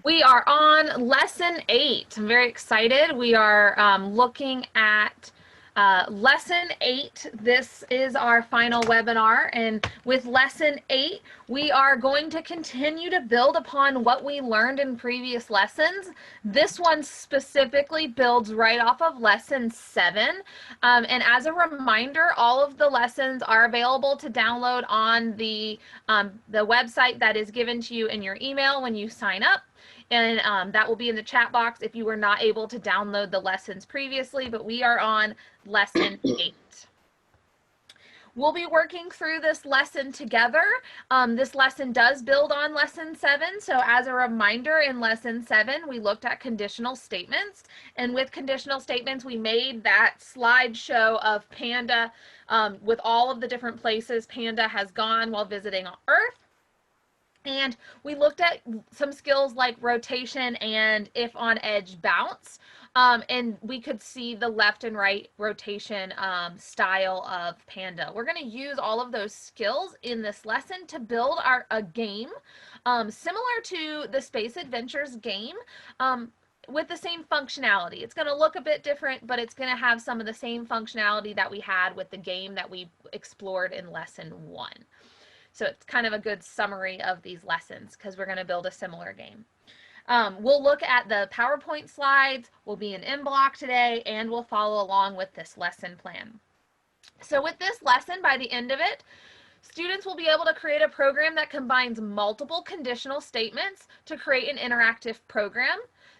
We are on lesson 8. I'm very excited. We are looking at lesson 8. This is our final webinar, and with lesson 8, we are going to continue to build upon what we learned in previous lessons. This one specifically builds right off of lesson 7. And as a reminder, all of the lessons are available to download on the website that is given to you in your email when you sign up. And that will be in the chat box if you were not able to download the lessons previously, but we are on lesson 8. We'll be working through this lesson together. This lesson does build on lesson 7. So as a reminder, in lesson 7, we looked at conditional statements. And with conditional statements, we made that slideshow of Panda with all of the different places Panda has gone while visiting on Earth. And we looked at some skills like rotation and if on edge bounce. And we could see the left and right rotation style of Panda. We're going to use all of those skills in this lesson to build a game similar to the Space Adventures game with the same functionality. It's going to look a bit different, but it's going to have some of the same functionality that we had with the game that we explored in lesson 1. So it's kind of a good summary of these lessons because we're going to build a similar game. We'll look at the PowerPoint slides. We'll be in MBlock today, and we'll follow along with this lesson plan. So with this lesson, by the end of it, students will be able to create a program that combines multiple conditional statements to create an interactive program.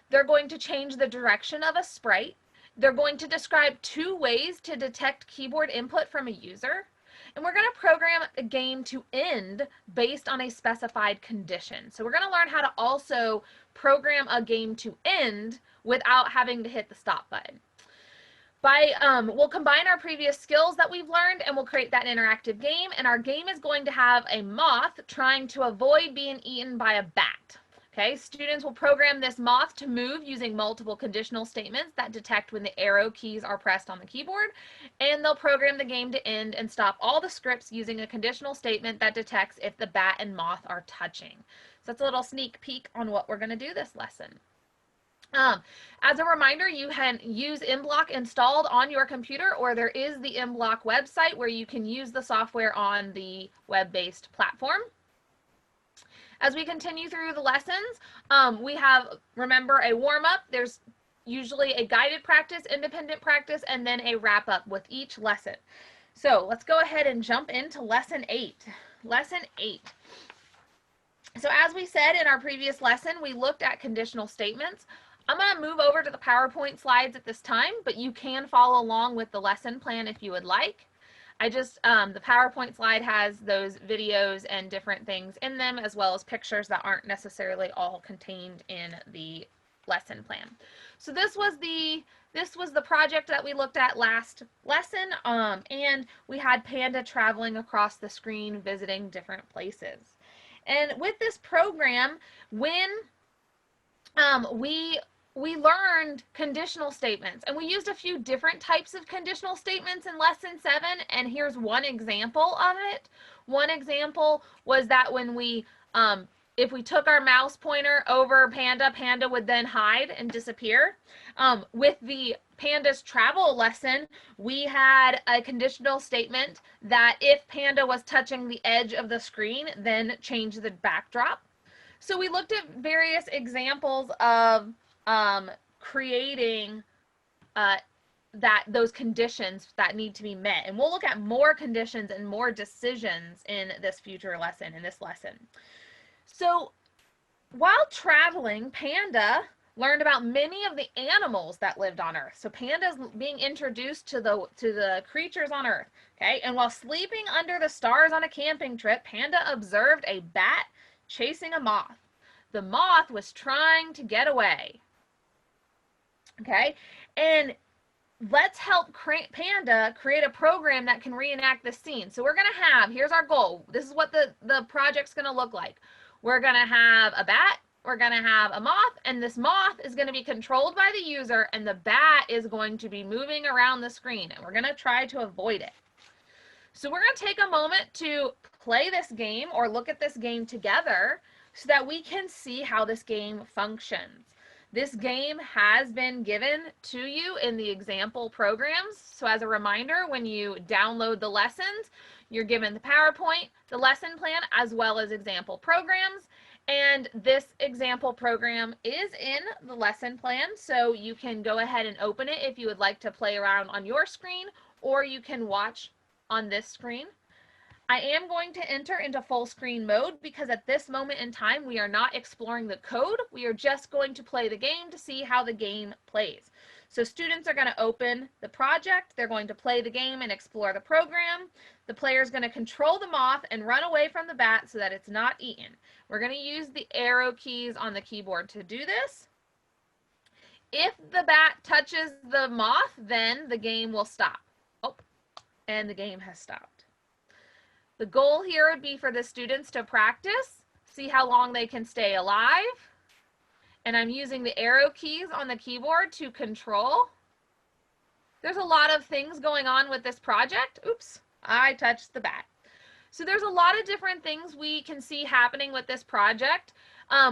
They're going to change the direction of a sprite. They're going to describe 2 ways to detect keyboard input from a user. And we're going to program a game to end based on a specified condition. So we're going to learn how to also program a game to end without having to hit the stop button. We'll combine our previous skills that we've learned and we'll create that interactive game. And our game is going to have a moth trying to avoid being eaten by a bat. Okay, students will program this moth to move using multiple conditional statements that detect when the arrow keys are pressed on the keyboard, and they'll program the game to end and stop all the scripts using a conditional statement that detects if the bat and moth are touching. So that's a little sneak peek on what we're going to do this lesson. As a reminder, you can use MBlock installed on your computer, or there is the MBlock website where you can use the software on the web-based platform. As we continue through the lessons, we have, remember, a warm-up. There's usually a guided practice, independent practice, and then a wrap-up with each lesson. So let's go ahead and jump into lesson 8. Lesson 8. So as we said in our previous lesson, we looked at conditional statements. I'm going to move over to the PowerPoint slides at this time, but you can follow along with the lesson plan if you would like. The PowerPoint slide has those videos and different things in them, as well as pictures that aren't necessarily all contained in the lesson plan. So this was the project that we looked at last lesson, and we had Panda traveling across the screen, visiting different places. And with this program, when we learned conditional statements, and we used a few different types of conditional statements in lesson 7, and here's one example of it. One example was that when we, if we took our mouse pointer over Panda, Panda would then hide and disappear. With the Panda's travel lesson, we had a conditional statement that if Panda was touching the edge of the screen, then change the backdrop. So we looked at various examples of creating those conditions that need to be met. And we'll look at more conditions and more decisions in this future lesson, in this lesson. So while traveling, Panda learned about many of the animals that lived on Earth. So Panda's being introduced to the creatures on Earth. Okay, and while sleeping under the stars on a camping trip, Panda observed a bat chasing a moth. The moth was trying to get away. Okay, and let's help Panda create a program that can reenact this scene. So we're going to have, here's our goal. This is what the project's going to look like. We're going to have a bat, we're going to have a moth, and this moth is going to be controlled by the user, and the bat is going to be moving around the screen, and we're going to try to avoid it. So we're going to take a moment to play this game or look at this game together so that we can see how this game functions. This game has been given to you in the example programs. So as a reminder, when you download the lessons, you're given the PowerPoint, the lesson plan, as well as example programs. And this example program is in the lesson plan, so you can go ahead and open it if you would like to play around on your screen, or you can watch on this screen. I am going to enter into full screen mode because at this moment in time, we are not exploring the code. We are just going to play the game to see how the game plays. So students are going to open the project. They're going to play the game and explore the program. The player is going to control the moth and run away from the bat so that it's not eaten. We're going to use the arrow keys on the keyboard to do this. If the bat touches the moth, then the game will stop. Oh, and the game has stopped. The goal here would be for the students to practice, see how long they can stay alive. And I'm using the arrow keys on the keyboard to control. There's a lot of things going on with this project. Oops, I touched the bat. So there's a lot of different things we can see happening with this project.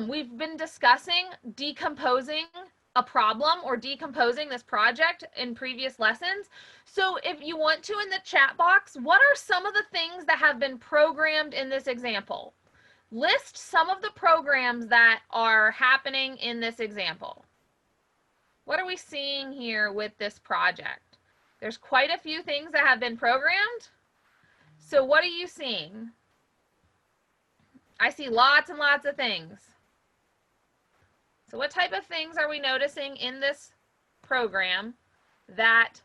We've been discussing decomposing a problem or decomposing this project in previous lessons. So if you want to, in the chat box, what are some of the things that have been programmed in this example? List some of the programs that are happening in this example. What are we seeing here with this project? There's quite a few things that have been programmed. So what are you seeing? I see lots and lots of things. So what type of things are we noticing in this program that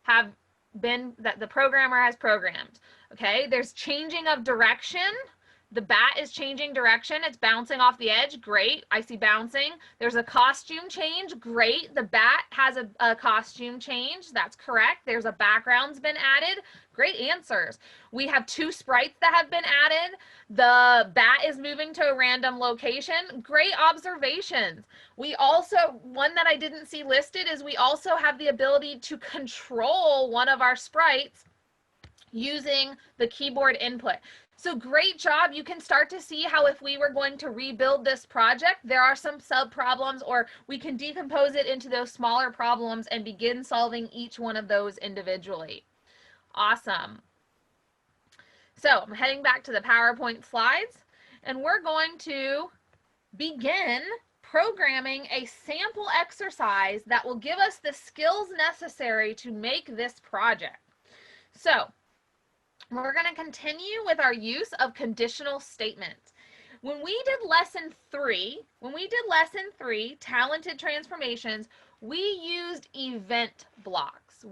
the programmer has programmed? Okay, there's changing of direction. The bat is changing direction. It's bouncing off the edge. Great. I see bouncing. There's a costume change. Great. The bat has a costume change. That's correct. There's a background's been added. Great answers. We have 2 sprites that have been added. The bat is moving to a random location. Great observations. We also, one that I didn't see listed is we also have the ability to control one of our sprites using the keyboard input. So great job. You can start to see how if we were going to rebuild this project, there are some sub problems, or we can decompose it into those smaller problems and begin solving each one of those individually. Awesome. So I'm heading back to the PowerPoint slides, and we're going to begin programming a sample exercise that will give us the skills necessary to make this project. So we're going to continue with our use of conditional statements. When we did lesson 3, talented transformations, we used event blocks.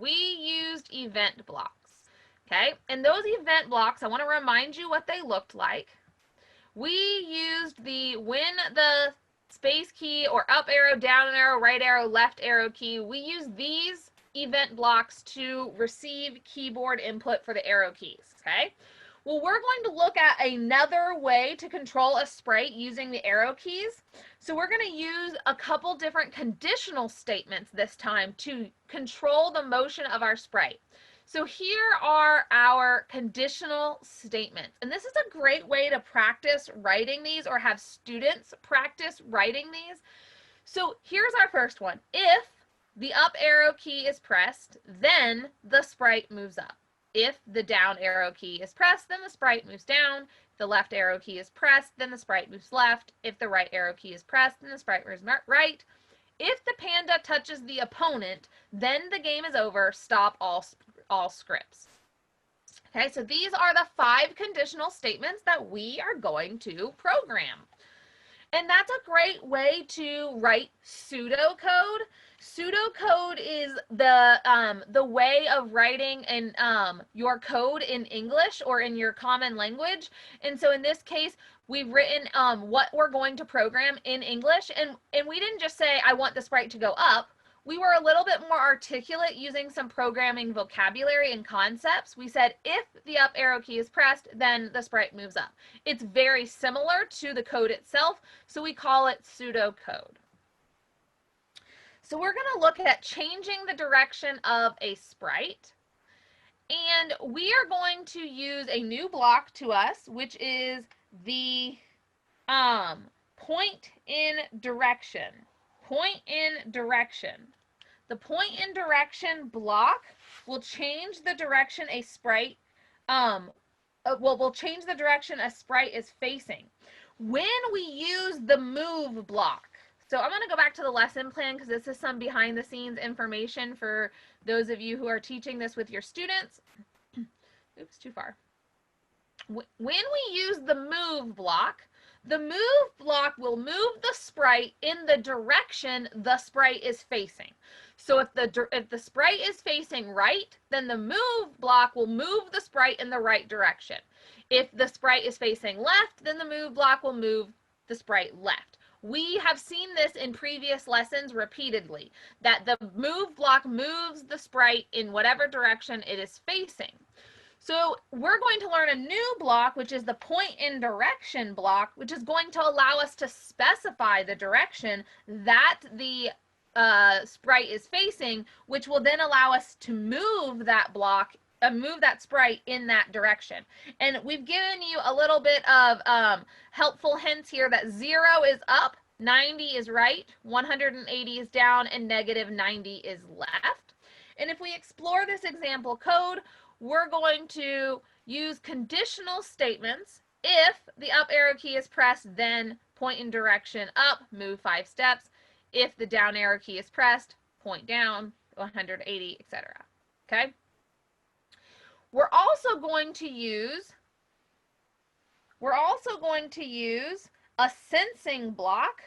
Okay, and those event blocks, I want to remind you what they looked like. We used the when the space key or up arrow, down arrow, right arrow, left arrow key, we use these event blocks to receive keyboard input for the arrow keys, okay? Well, we're going to look at another way to control a sprite using the arrow keys. So we're going to use a couple different conditional statements this time to control the motion of our sprite. So here are our conditional statements. And this is a great way to practice writing these or have students practice writing these. So here's our first one. If the up arrow key is pressed, then the sprite moves up. If the down arrow key is pressed, then the sprite moves down. If the left arrow key is pressed, then the sprite moves left. If the right arrow key is pressed, then the sprite moves right. If the panda touches the opponent, then the game is over. Stop all scripts. Okay, so these are the 5 conditional statements that we are going to program. And that's a great way to write pseudocode. Pseudocode is the way of writing in your code in English or in your common language. And so in this case, we've written what we're going to program in English. And we didn't just say, I want the sprite to go up. We were a little bit more articulate using some programming vocabulary and concepts. We said, if the up arrow key is pressed, then the sprite moves up. It's very similar to the code itself, so we call it pseudocode. So we're going to look at changing the direction of a sprite. And we are going to use a new block to us, which is the Point in direction. Point in direction. The point in direction block will change the direction a sprite, will change the direction a sprite is facing. When we use the move block, so I'm going to go back to the lesson plan because this is some behind the scenes information for those of you who are teaching this with your students. Oops, too far. When we use the move block will move the sprite in the direction the sprite is facing. So if the sprite is facing right, then the move block will move the sprite in the right direction. If the sprite is facing left, then the move block will move the sprite left. We have seen this in previous lessons repeatedly, that the move block moves the sprite in whatever direction it is facing. So we're going to learn a new block, which is the point in direction block, which is going to allow us to specify the direction that the sprite is facing, which will then allow us to move that block, move that sprite in that direction. And we've given you a little bit of helpful hints here that 0 is up, 90 is right, 180 is down, and negative 90 is left. And if we explore this example code, we're going to use conditional statements. If the up arrow key is pressed, then point in direction up, move 5 steps. If the down arrow key is pressed, point down, 180, etc. Okay? We're also going to use a sensing block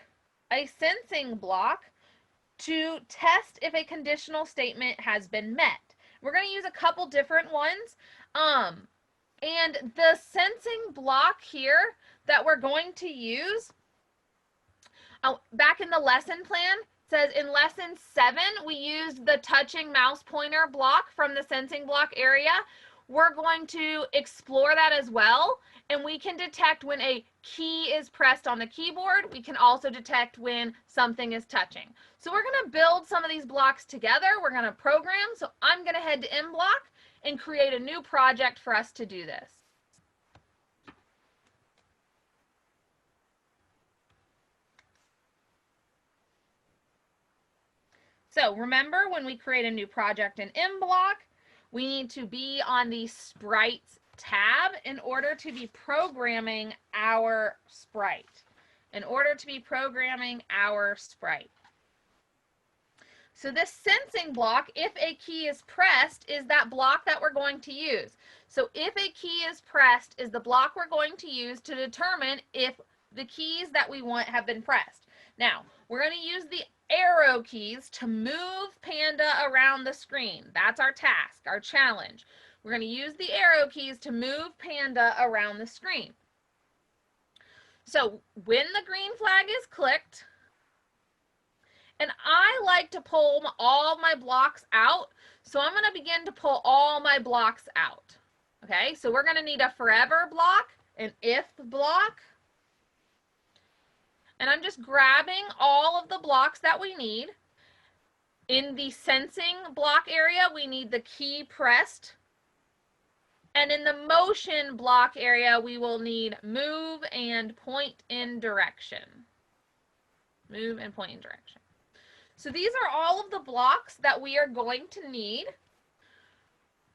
to test if a conditional statement has been met. We're going to use a couple different ones. And the sensing block here that we're going to use, back in the lesson plan, says in lesson 7, we used the touching mouse pointer block from the sensing block area. We're going to explore that as well. And we can detect when a key is pressed on the keyboard. We can also detect when something is touching. So we're going to build some of these blocks together. We're going to program. So I'm going to head to MBlock and create a new project for us to do this. So remember, when we create a new project in MBlock, we need to be on the Sprites tab in order to be programming our sprite. So this sensing block, if a key is pressed, is that block that we're going to use. So if a key is pressed is the block we're going to use to determine if the keys that we want have been pressed. Now, we're going to use the arrow keys to move Panda around the screen. That's our task, our challenge. We're going to use the arrow keys to move Panda around the screen. So when the green flag is clicked, and I like to pull all my blocks out, so I'm going to begin to pull all my blocks out. Okay, so we're going to need a forever block, an if block, and I'm just grabbing all of the blocks that we need. In the sensing block area, we need the key pressed. And in the motion block area, we will need move and point in direction. Move and point in direction. So these are all of the blocks that we are going to need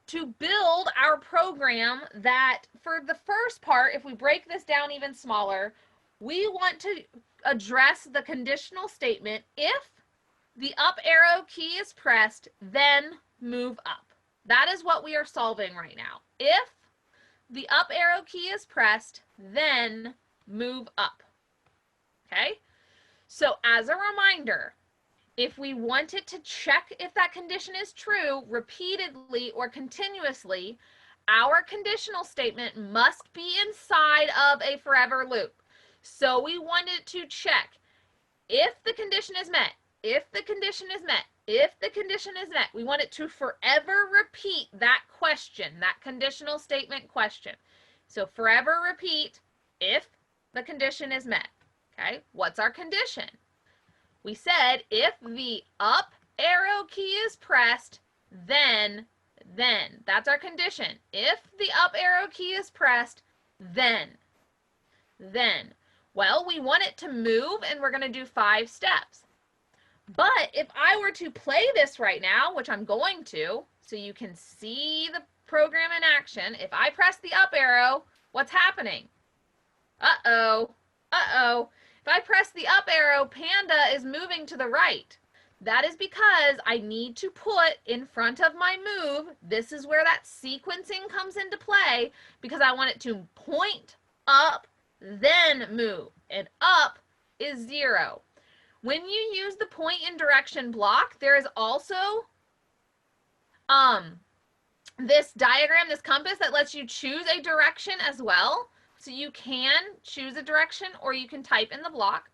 to build our program that, for the first part, if we break this down even smaller, we want to address the conditional statement, if the up arrow key is pressed, then move up. That is what we are solving right now. If the up arrow key is pressed, then move up. Okay? So as a reminder, if we wanted to check if that condition is true repeatedly or continuously, our conditional statement must be inside of a forever loop. So we wanted to check if the condition is met, if the condition is met, if the condition is met. We want it to forever repeat that question, that conditional statement question. So forever repeat if the condition is met. Okay, what's our condition? We said if the up arrow key is pressed, then. That's our condition. If the up arrow key is pressed, then. Well, we want it to move, and we're going to do 5 steps. But if I were to play this right now, which I'm going to, so you can see the program in action, if I press the up arrow, what's happening? Uh-oh, uh-oh. If I press the up arrow, Panda is moving to the right. That is because I need to put in front of my move, this is where that sequencing comes into play, because I want it to point up, then move. And up is 0. When you use the point and direction block, there is also this diagram, this compass that lets you choose a direction as well. So you can choose a direction or you can type in the block.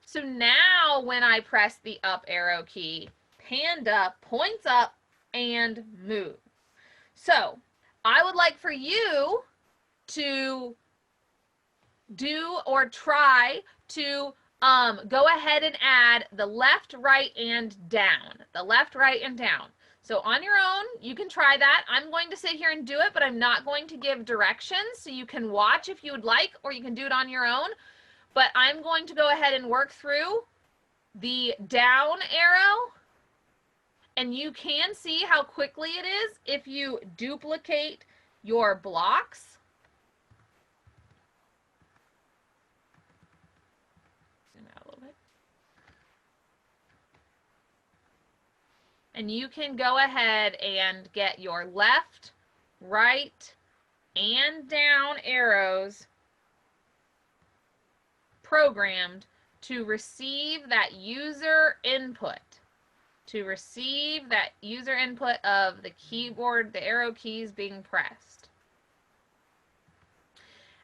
So now when I press the up arrow key, Panda points up and moves. So I would like for you to do or try to go ahead and add the left, right, and down. The left, right, and down. So on your own, you can try that. I'm going to sit here and do it, but I'm not going to give directions. So you can watch if you would like, or you can do it on your own. But I'm going to go ahead and work through the down arrow. And you can see how quickly it is if you duplicate your blocks. Zoom out a little bit. And you can go ahead and get your left, right, and down arrows programmed to receive that user input. To receive that user input of the keyboard, the arrow keys being pressed.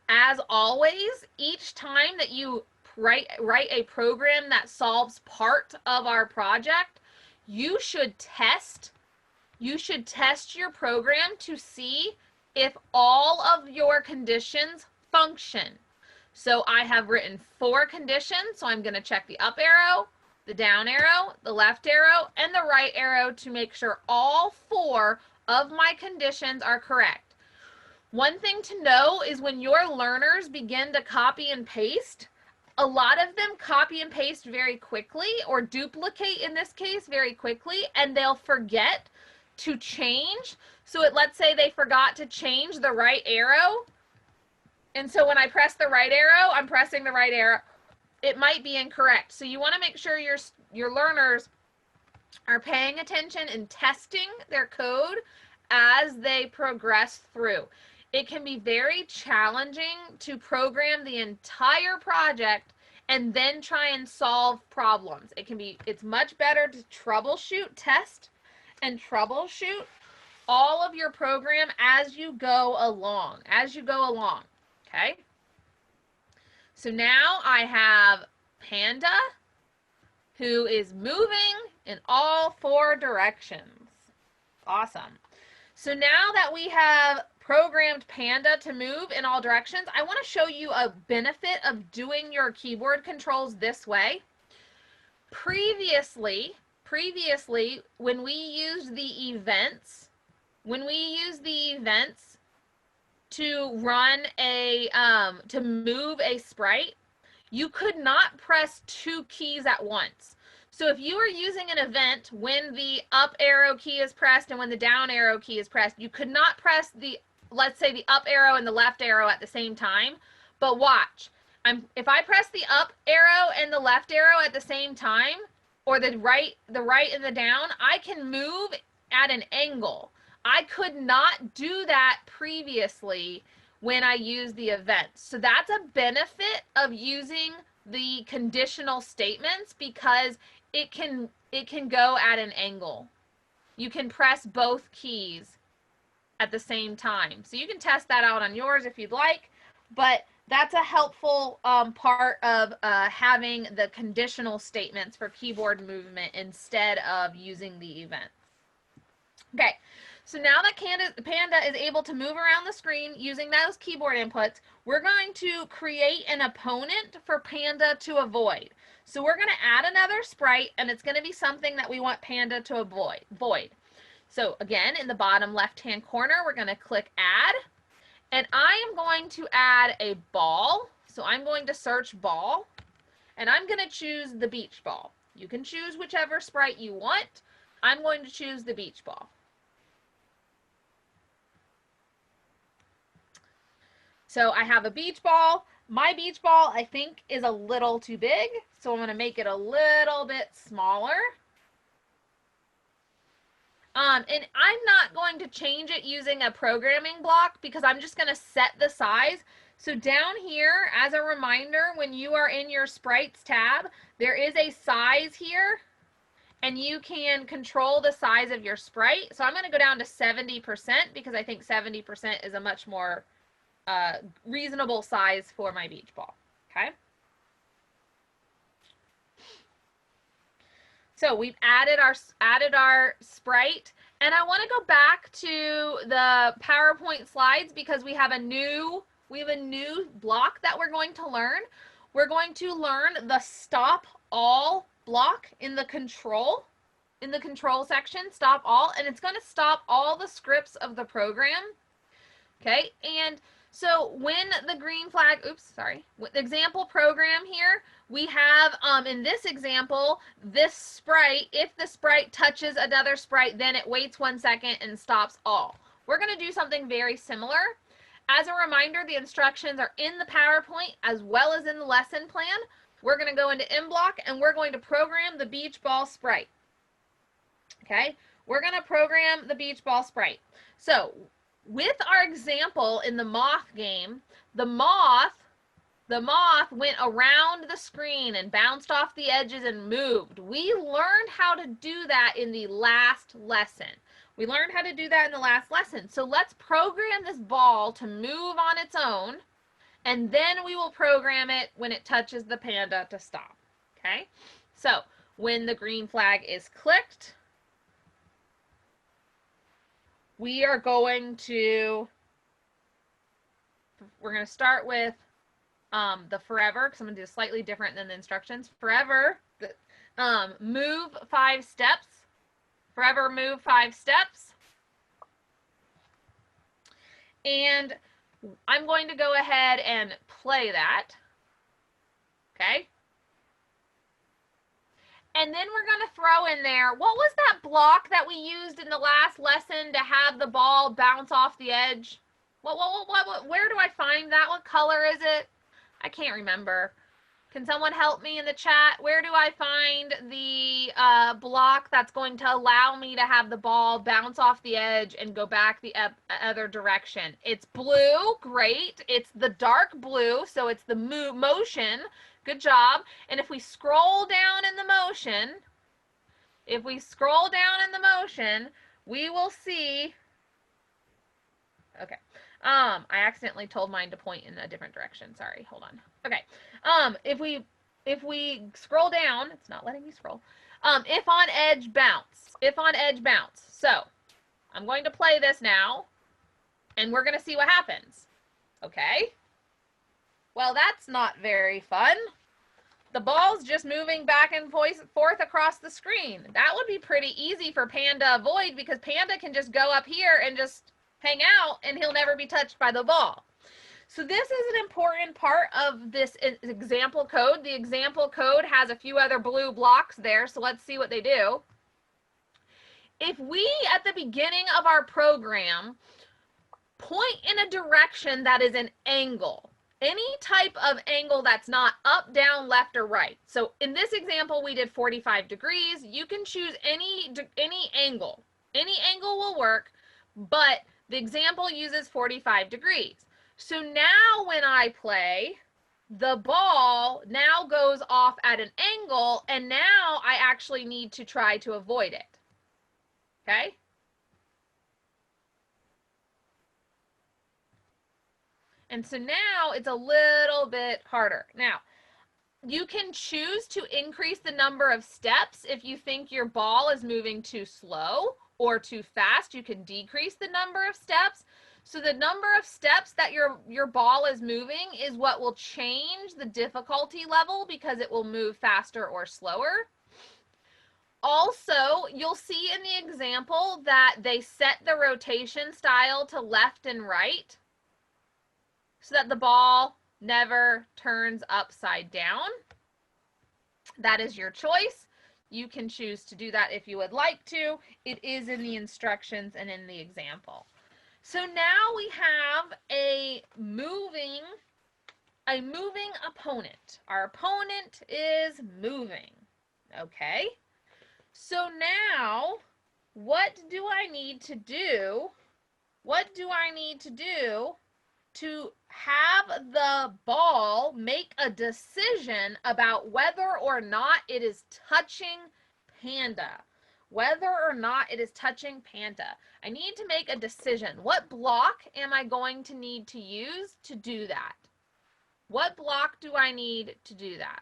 As always, each time that you write a program that solves part of our project, you should test your program to see if all of your conditions function. So I have written 4 conditions, so I'm going to check the up arrow, the down arrow, the left arrow, and the right arrow to make sure all 4 of my conditions are correct. One thing to know is when your learners begin to copy and paste, a lot of them copy and paste very quickly, or duplicate in this case very quickly, and they'll forget to change. So let's say they forgot to change the right arrow. And so when I press the right arrow, I'm pressing the right arrow. It might be incorrect. So you want to make sure your learners are paying attention and testing their code as they progress through. It can be very challenging to program the entire project and then try and solve problems. It's much better to troubleshoot, test, and troubleshoot all of your program as you go along, okay? So now I have Panda, who is moving in all 4 directions. Awesome. So now that we have programmed Panda to move in all directions, I want to show you a benefit of doing your keyboard controls this way. Previously, when we used the events, to run to move a sprite, you could not press 2 keys at once. So if you were using an event when the up arrow key is pressed and when the down arrow key is pressed, you could not press let's say the up arrow and the left arrow at the same time. But watch, if I press the up arrow and the left arrow at the same time, or the right and the down, I can move at an angle. I could not do that previously when I used the events. So that's a benefit of using the conditional statements, because it can go at an angle. You can press both keys at the same time. So you can test that out on yours if you'd like, but that's a helpful part of having the conditional statements for keyboard movement instead of using the events. Okay, so now that Panda is able to move around the screen using those keyboard inputs, we're going to create an opponent for Panda to avoid. So we're going to add another sprite, and it's going to be something that we want Panda to avoid. So again, in the bottom left-hand corner, we're going to click Add, and I am going to add a ball. So I'm going to search ball, and I'm going to choose the beach ball. You can choose whichever sprite you want. I'm going to choose the beach ball. So I have a beach ball. My beach ball, I think, is a little too big, so I'm going to make it a little bit smaller. And I'm not going to change it using a programming block because I'm just going to set the size. So down here, as a reminder, when you are in your Sprites tab, there is a size here, and you can control the size of your sprite. So I'm going to go down to 70% because I think 70% is a much more reasonable size for my beach ball. Okay. So we've added our sprite, and I want to go back to the PowerPoint slides because we have a new block that we're going to learn. We're going to learn the stop all block in the control section, stop all, and it's going to stop all the scripts of the program. Okay, and so when the green flag, with the example program here, we have, in this example, this sprite, if the sprite touches another sprite, then it waits 1 second and stops all. We're going to do something very similar. As a reminder, the instructions are in the PowerPoint as well as in the lesson plan. We're going to go into MBlock, and we're going to program the beach ball sprite. Okay, we're going to program the beach ball sprite. So with our example in the moth game, the moth went around the screen and bounced off the edges and moved. We learned how to do that in the last lesson. So let's program this ball to move on its own, and then we will program it when it touches the panda to stop. Okay? So when the green flag is clicked, we're going to start with the forever, because I'm going to do slightly different than the instructions. Forever, move 5 steps. Forever move 5 steps. And I'm going to go ahead and play that. Okay? And then we're going to throw in there, what was that block that we used in the last lesson to have the ball bounce off the edge? Where do I find that? What color is it? I can't remember. Can someone help me in the chat? Where do I find the block that's going to allow me to have the ball bounce off the edge and go back the other direction? It's blue. Great. It's the dark blue, so it's the motion. Good job. And if we scroll down in the motion, we will see, okay. I accidentally told mine to point in a different direction. Sorry, hold on. Okay. If we scroll down, it's not letting me scroll. If on edge bounce. So I'm going to play this now, and we're going to see what happens. Okay. Well, that's not very fun. The ball's just moving back and forth across the screen. That would be pretty easy for Panda to avoid because Panda can just go up here and just hang out and he'll never be touched by the ball. So this is an important part of this example code. The example code has a few other blue blocks there, so let's see what they do. If we, at the beginning of our program, point in a direction that is an angle, any type of angle that's not up, down, left, or right. So in this example, we did 45 degrees. You can choose any angle. Any angle will work, but the example uses 45 degrees. So now when I play, the ball now goes off at an angle, and now I actually need to try to avoid it. Okay? And so now it's a little bit harder. Now, you can choose to increase the number of steps if you think your ball is moving too slow or too fast. You can decrease the number of steps. So the number of steps that your ball is moving is what will change the difficulty level because it will move faster or slower. Also, you'll see in the example that they set the rotation style to left and right so that the ball never turns upside down. That is your choice. You can choose to do that if you would like to. It is in the instructions and in the example. So now we have a moving opponent. Our opponent is moving. Okay? So now, what do I need to do? What do I need to do to have the ball make a decision about whether or not it is touching Panda? Whether or not it is touching Panda. I need to make a decision. What block am I going to need to use to do that? What block do I need to do that?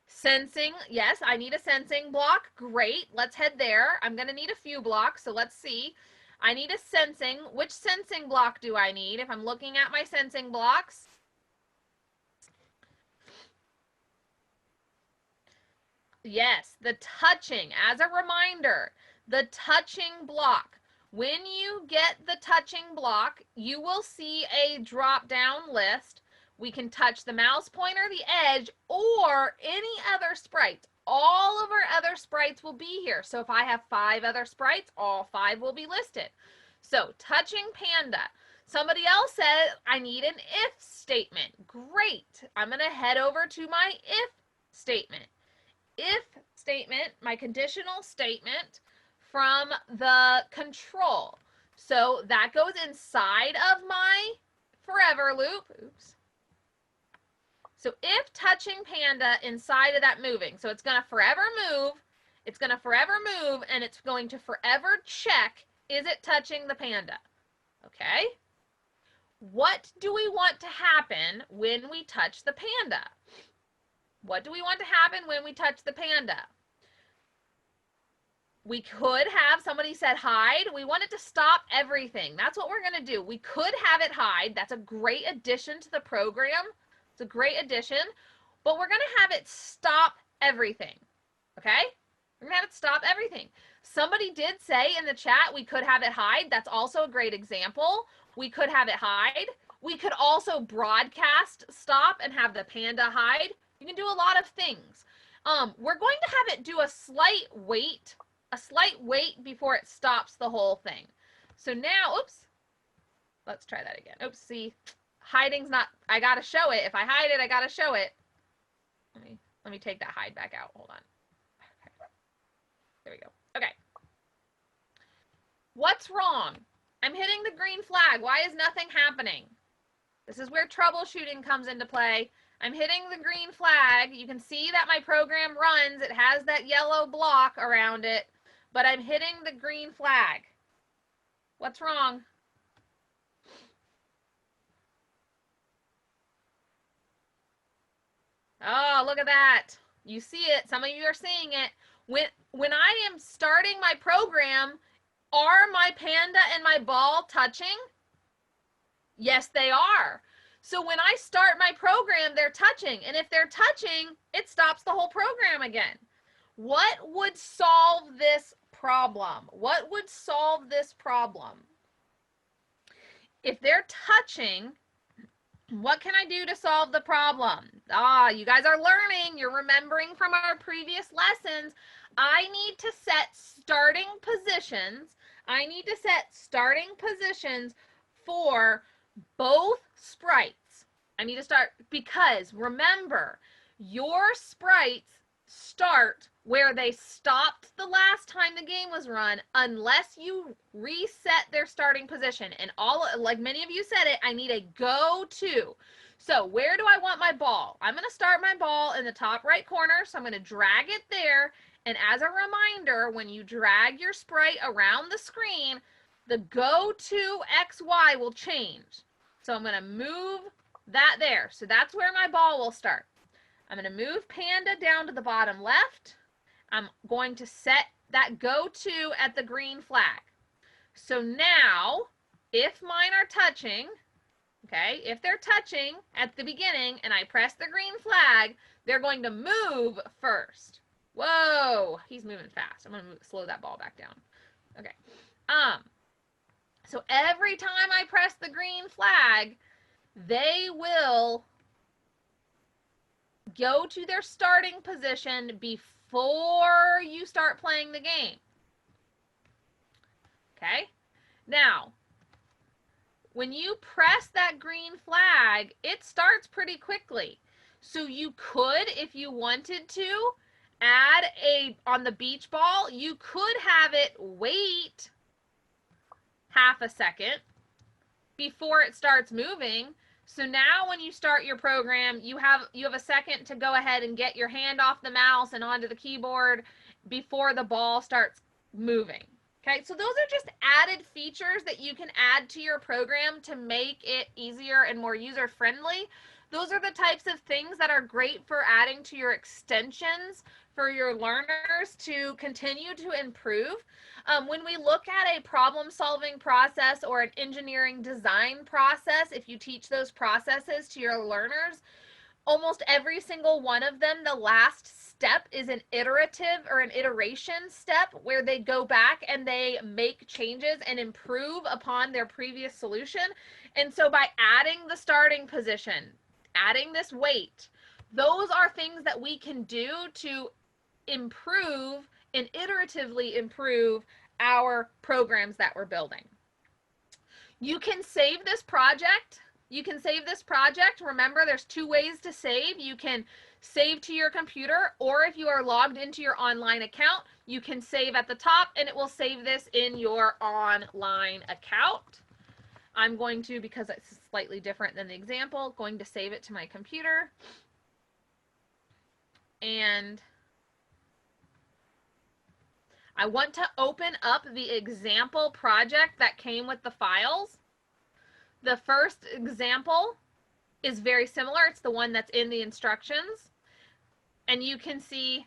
Sensing, yes, I need a sensing block. Great, let's head there. I'm going to need a few blocks, so let's see. I need a sensing. Which sensing block do I need? If I'm looking at my sensing blocks, yes, the touching. As a reminder, the touching block. When you get the touching block, you will see a drop-down list. We can touch the mouse pointer, the edge, or any other sprites. All of our other sprites will be here. So if I have 5 other sprites, all 5 will be listed. So touching Panda. Somebody else said I need an if statement. Great. I'm going to head over to my if statement. If statement, my conditional statement from the control. So that goes inside of my forever loop. Oops. So if touching Panda inside of that moving, so it's going to forever move, it's going to forever move, and it's going to forever check, is it touching the Panda? Okay? What do we want to happen when we touch the Panda? What do we want to happen when we touch the Panda? We could have, somebody said hide. We want it to stop everything. That's what we're going to do. We could have it hide. That's a great addition to the program. It's a great addition. But we're going to have it stop everything. Okay? We're going to have it stop everything. Somebody did say in the chat we could have it hide. That's also a great example. We could have it hide. We could also broadcast stop and have the Panda hide. You can do a lot of things. We're going to have it do a slight wait before it stops the whole thing. So now, oops, let's try that again. Oops, see, hiding's not, I gotta show it. If I hide it, I gotta show it. Let me take that hide back out. Hold on. Okay. There we go. Okay. What's wrong? I'm hitting the green flag. Why is nothing happening? This is where troubleshooting comes into play. I'm hitting the green flag. You can see that my program runs. It has that yellow block around it, but I'm hitting the green flag. What's wrong? Oh, look at that. You see it. Some of you are seeing it. When I am starting my program, are my Panda and my ball touching? Yes, they are. So when I start my program, they're touching. And if they're touching, it stops the whole program again. What would solve this problem? What would solve this problem? If they're touching, what can I do to solve the problem? You guys are learning. You're remembering from our previous lessons. I need to set starting positions. I need to set starting positions for both sprites. I need to start, because remember, your sprites start where they stopped the last time the game was run, unless you reset their starting position. And all, like many of you said it, I need a go-to. So where do I want my ball? I'm going to start my ball in the top right corner, so I'm going to drag it there. And as a reminder, when you drag your sprite around the screen, the go-to XY will change. So I'm going to move that there. So that's where my ball will start. I'm going to move Panda down to the bottom left. I'm going to set that go-to at the green flag. So now, if mine are touching, okay, if they're touching at the beginning and I press the green flag, they're going to move first. Whoa, he's moving fast. I'm going to slow that ball back down. Okay. So every time I press the green flag, they will go to their starting position before you start playing the game. Okay? Now, when you press that green flag, it starts pretty quickly. So you could, if you wanted to, add on the beach ball, you could have it wait half a second before it starts moving. So now when you start your program, you have a second to go ahead and get your hand off the mouse and onto the keyboard before the ball starts moving. Okay, so those are just added features that you can add to your program to make it easier and more user-friendly. Those are the types of things that are great for adding to your extensions for your learners to continue to improve. When we look at a problem-solving process or an engineering design process, if you teach those processes to your learners, almost every single one of them, the last step is an iterative or an iteration step where they go back and they make changes and improve upon their previous solution. And so by adding the starting position, adding this wait, those are things that we can do to improve and iteratively improve our programs that we're building. You can save this project. Remember, there's two ways to save. You can save to your computer, or if you are logged into your online account, you can save at the top and it will save this in your online account. I'm going to, because it's slightly different than the example, going to save it to my computer. And I want to open up the example project that came with the files. The first example is very similar. It's the one that's in the instructions. And you can see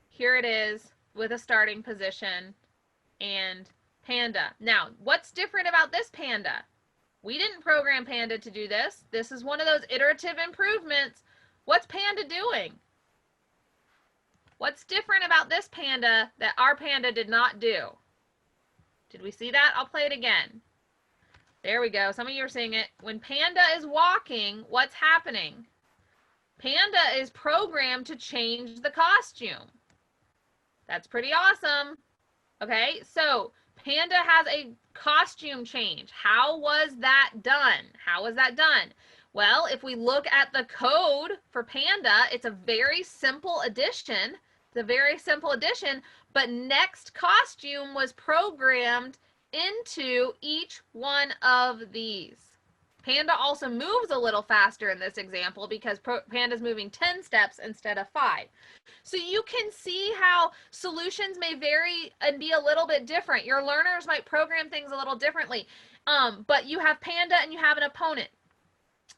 here it is with a starting position and Panda. Now, what's different about this Panda? We didn't program Panda to do this. This is one of those iterative improvements. What's Panda doing? What's different about this Panda that our Panda did not do? Did we see that? I'll play it again. There we go. Some of you are seeing it. When Panda is walking, what's happening? Panda is programmed to change the costume. That's pretty awesome. Okay, so Panda has a costume change. How was that done? Well, if we look at the code for Panda, it's a very simple addition. But next costume was programmed into each one of these. Panda also moves a little faster in this example because Panda's moving 10 steps instead of 5. So you can see how solutions may vary and be a little bit different. Your learners might program things a little differently, but you have Panda and you have an opponent.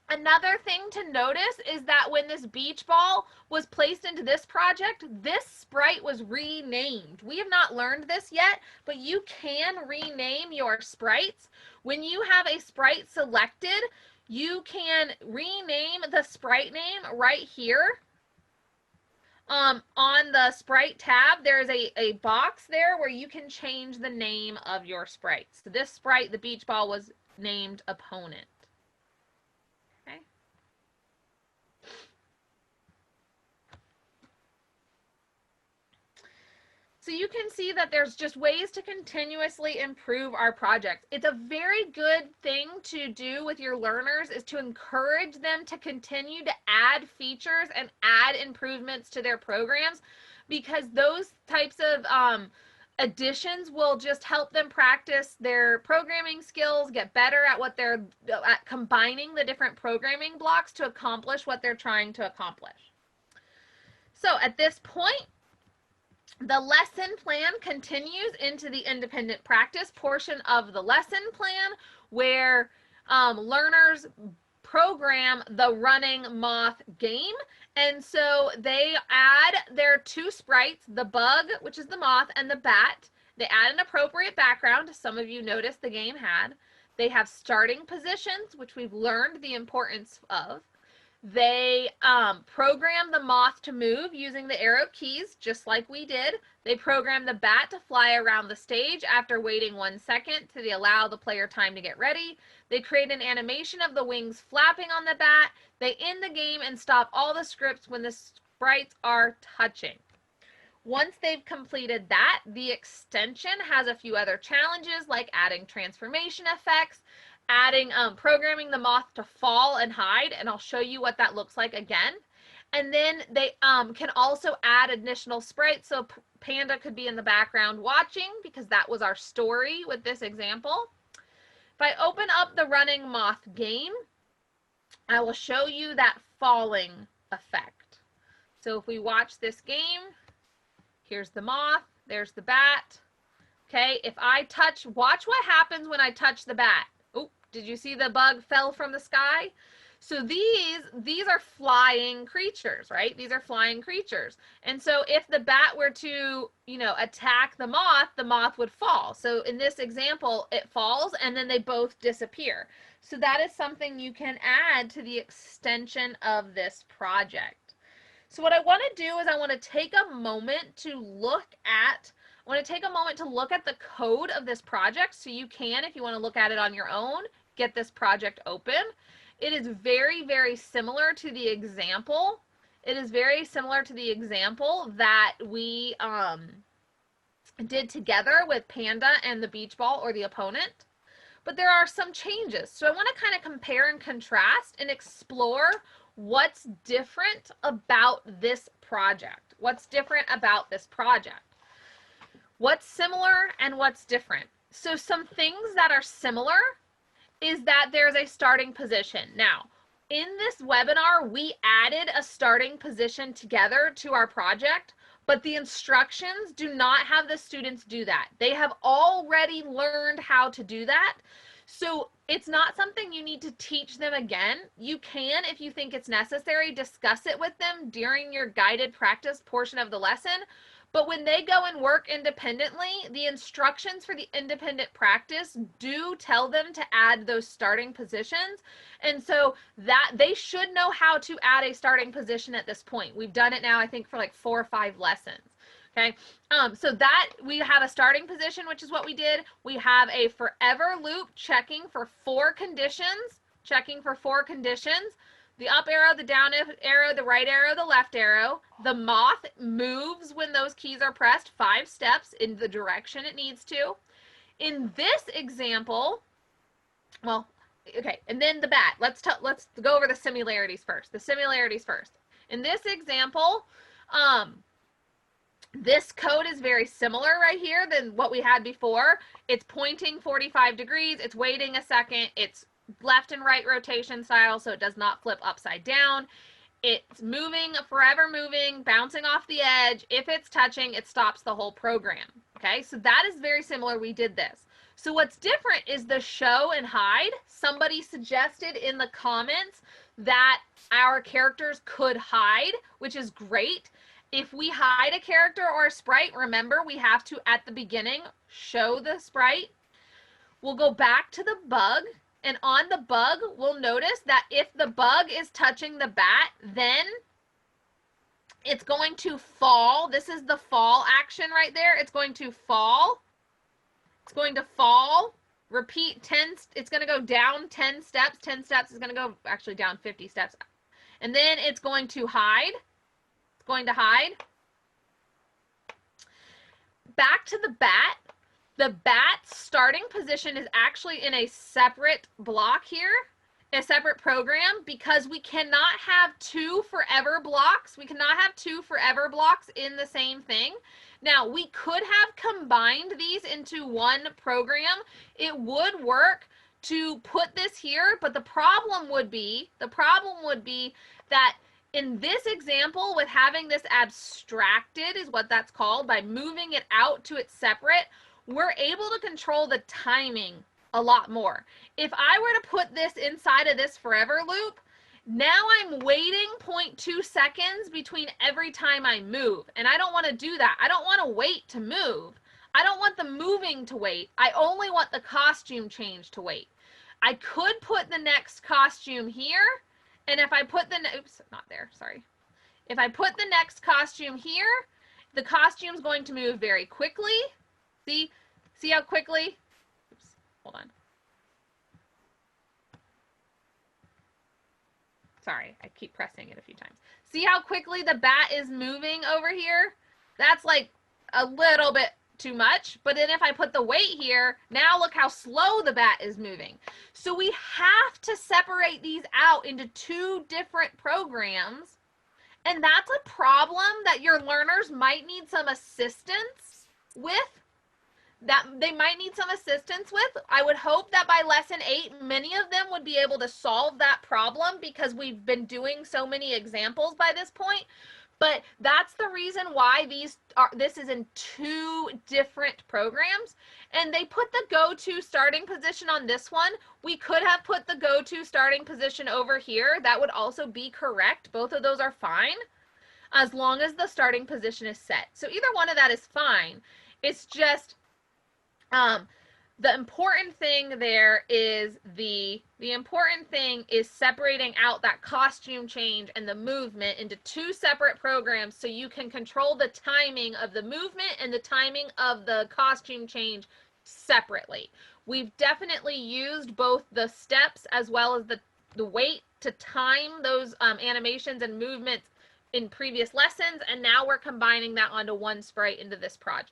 Another thing to notice is that when this beach ball was placed into this project, this sprite was renamed. We have not learned this yet, but you can rename your sprites. When you have a sprite selected, you can rename the sprite name right here. On the Sprite tab, there's a box there where you can change the name of your sprite. So this sprite, the beach ball, was named Opponent. Okay. So you can see that there's just ways to continuously improve our project. It's a very good thing to do with your learners, is to encourage them to continue to add features and add improvements to their programs, because those types of additions will just help them practice their programming skills, get better at what they're at combining the different programming blocks to accomplish what they're trying to accomplish. So at this point, the lesson plan continues into the independent practice portion of the lesson plan, where learners program the running moth game. And so they add their two sprites, the bug, which is the moth, and the bat. They add an appropriate background. Some of you noticed the game had. They have starting positions, which we've learned the importance of. They program the moth to move using the arrow keys, just like we did. They program the bat to fly around the stage after waiting 1 second to allow the player time to get ready. They create an animation of the wings flapping on the bat. They end the game and stop all the scripts when the sprites are touching. Once they've completed that, the extension has a few other challenges like adding transformation effects, adding programming the moth to fall and hide, and I'll show you what that looks like again. And then they can also add additional sprites, so Panda could be in the background watching because that was our story with this example. If I open up the running moth game, I will show you that falling effect. So if we watch this game, here's the moth, there's the bat. Okay, if I touch, watch what happens when I touch the bat. Oh, did you see the bug fell from the sky? So these are flying creatures, right? These are flying creatures. And so if the bat were to, attack the moth would fall. So in this example, it falls and then they both disappear. So that is something you can add to the extension of this project. So what I want to do is I want to take a moment to look at the code of this project, so you can, if you want to look at it on your own, get this project open. It is very, very similar to the example. It is very similar to the example that we did together with Panda and the beach ball or the opponent. But there are some changes. So I want to kind of compare and contrast and explore what's different about this project. What's different about this project? What's similar and what's different? So some things that are similar is that there's a starting position. Now, in this webinar, we added a starting position together to our project, but the instructions do not have the students do that. They have already learned how to do that. So it's not something you need to teach them again. You can, if you think it's necessary, discuss it with them during your guided practice portion of the lesson. But when they go and work independently, the instructions for the independent practice do tell them to add those starting positions. And so that they should know how to add a starting position at this point. We've done it now, I think, for like 4 or 5 lessons. Okay, so that we have a starting position, which is what we did. We have a forever loop checking for 4 conditions, the up arrow, the down arrow, the right arrow, the left arrow. The moth moves when those keys are pressed 5 steps in the direction it needs to. In this example, well, okay, and then the bat. Let's go over the similarities first. In this example, this code is very similar right here than what we had before. It's pointing 45 degrees. It's waiting a second. It's left and right rotation style, so it does not flip upside down. It's moving, forever moving, bouncing off the edge. If it's touching, it stops the whole program. Okay, so that is very similar. We did this. So what's different is the show and hide. Somebody suggested in the comments that our characters could hide, which is great. If we hide a character or a sprite, remember we have to, at the beginning, show the sprite. We'll go back to the bug, and on the bug, we'll notice that if the bug is touching the bat, then it's going to fall. This is the fall action right there. It's going to fall. It's going to fall. Repeat 10, it's going to go down 10 steps. 10 steps is going to go actually down 50 steps. And then it's going to hide. Going to hide. Back to the bat. The bat's starting position is actually in a separate block here, a separate program, because we cannot have 2 forever blocks. We cannot have 2 forever blocks in the same thing. Now, we could have combined these into one program. It would work to put this here, but the problem would be that in this example, with having this abstracted, is what that's called, by moving it out to its separate, we're able to control the timing a lot more. If I were to put this inside of this forever loop, now I'm waiting 0.2 seconds between every time I move. And I don't want to do that. I don't want to wait to move. I don't want the moving to wait. I only want the costume change to wait. I could put the next costume here And if I put the, oops, not there, sorry. If I put the next costume here, the costume's going to move very quickly. See how quickly, oops, hold on. Sorry, I keep pressing it a few times. See how quickly the bat is moving over here? That's like a little bit too much. But then if I put the weight here, now look how slow the bat is moving. So we have to separate these out into two different programs. And that's a problem that your learners might need some assistance with. That they might need some assistance with. I would hope that by lesson 8, many of them would be able to solve that problem because we've been doing so many examples by this point. But that's the reason why this is in two different programs. And they put the go-to starting position on this one. We could have put the go-to starting position over here. That would also be correct. Both of those are fine as long as the starting position is set. So either one of that is fine. It's just the important thing there is the important thing is separating out that costume change and the movement into two separate programs so you can control the timing of the movement and the timing of the costume change separately. We've definitely used both the steps as well as the weight to time those animations and movements in previous lessons, and now we're combining that onto one sprite into this project.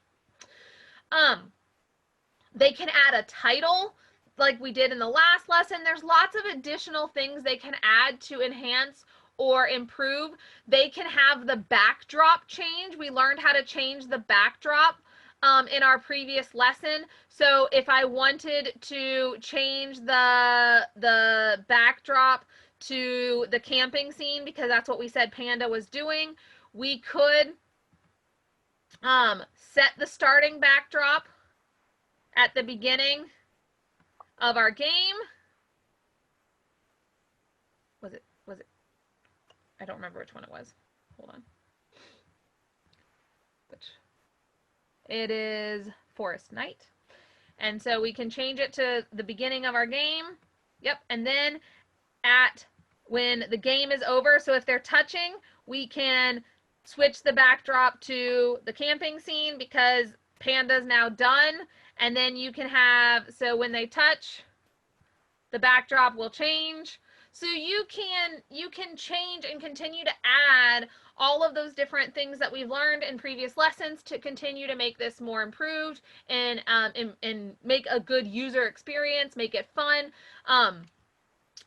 They can add a title like we did in the last lesson. There's lots of additional things they can add to enhance or improve. They can have the backdrop change. We learned how to change the backdrop in our previous lesson. So if I wanted to change the backdrop to the camping scene, because that's what we said Panda was doing, we could set the starting backdrop at the beginning of our game. Was it? I don't remember which one it was. Hold on. It is Forest Night. And so we can change it to the beginning of our game. Yep. And then when the game is over, so if they're touching, we can switch the backdrop to the camping scene because Panda's now done. And then you can have, so when they touch, the backdrop will change. So you can change and continue to add all of those different things that we've learned in previous lessons to continue to make this more improved and make a good user experience, make it fun.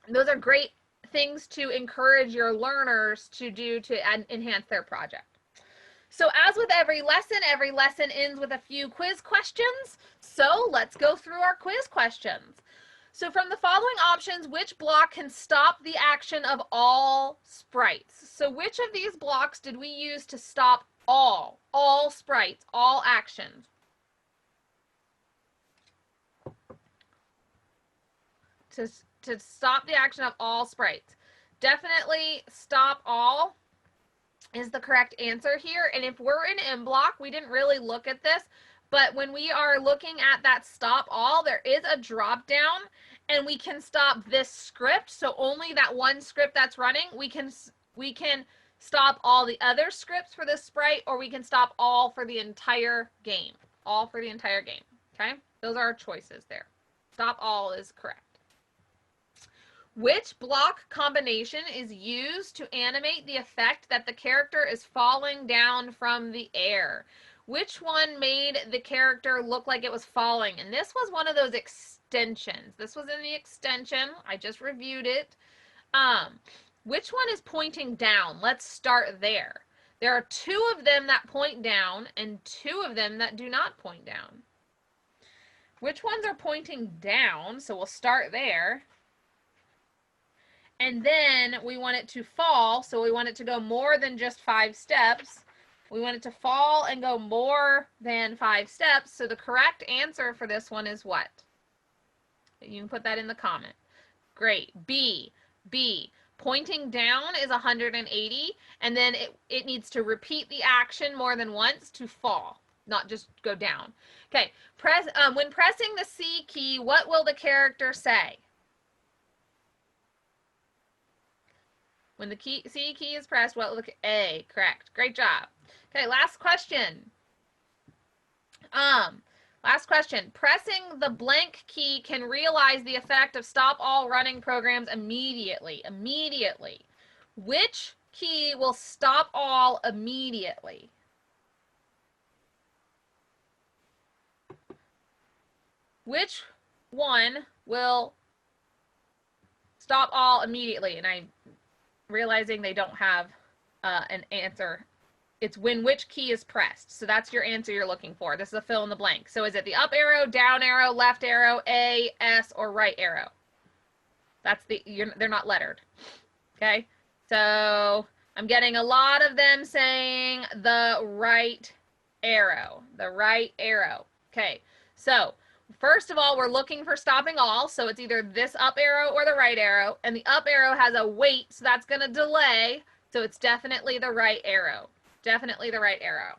Those are great things to encourage your learners to do to enhance their project. So as with every lesson ends with a few quiz questions. So let's go through our quiz questions. So from the following options, which block can stop the action of all sprites? So which of these blocks did we use to stop all sprites, all actions? To stop the action of all sprites. Definitely stop all is the correct answer here. And if we're in M block, we didn't really look at this, but when we are looking at that stop all, there is a drop down and we can stop this script. So only that one script that's running, we can stop all the other scripts for this sprite, or we can stop all for the entire game. All for the entire game. Okay? Those are our choices there. Stop all is correct. Which block combination is used to animate the effect that the character is falling down from the air? Which one made the character look like it was falling? And this was one of those extensions. This was in the extension. I just reviewed it. Which one is pointing down? Let's start there. There are 2 of them that point down and 2 of them that do not point down. Which ones are pointing down? So we'll start there. And then we want it to fall, so we want it to go more than just 5 steps. We want it to fall and go more than 5 steps. So the correct answer for this one is what? You can put that in the comment. Great. B. Pointing down is 180, and then it needs to repeat the action more than once to fall, not just go down. Okay. When pressing the C key, what will the character say? When the C key is pressed, what look A, correct. Great job. Okay, last question. Last question. Pressing the blank key can realize the effect of stop all running programs immediately. Immediately. Which key will stop all immediately? Which one will stop all immediately? And I'm realizing they don't have an answer. It's when which key is pressed. So that's your answer you're looking for. This is a fill in the blank. So is it the up arrow, down arrow, left arrow, A, S, or right arrow? That's they're not lettered. Okay. So I'm getting a lot of them saying the right arrow. The right arrow. Okay. So first of all, we're looking for stopping all. So it's either this up arrow or the right arrow. And the up arrow has a wait, so that's going to delay. So it's definitely the right arrow. Definitely the right arrow.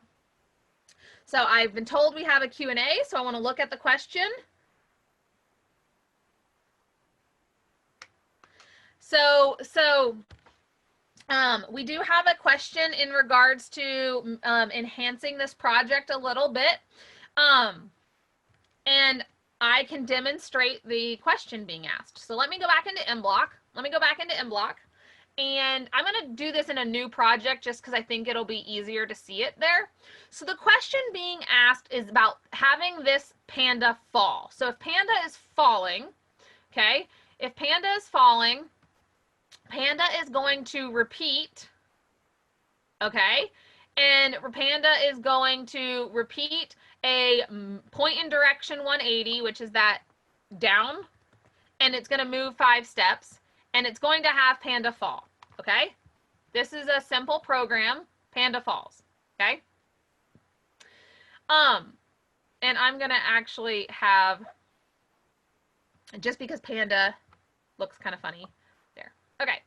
So I've been told we have a Q&A, so I want to look at the question. So we do have a question in regards to enhancing this project a little bit. And I can demonstrate the question being asked. So let me go back into MBlock. And I'm going to do this in a new project just because I think it'll be easier to see it there. So the question being asked is about having this panda fall. So if panda is falling, okay, if panda is falling, panda is going to repeat, okay, and panda is going to repeat a point in direction 180, which is that down, and it's going to move 5 steps, and it's going to have panda fall. Okay, this is a simple program. Panda falls. Okay, and I'm gonna actually have, just because panda looks kind of funny there. Okay,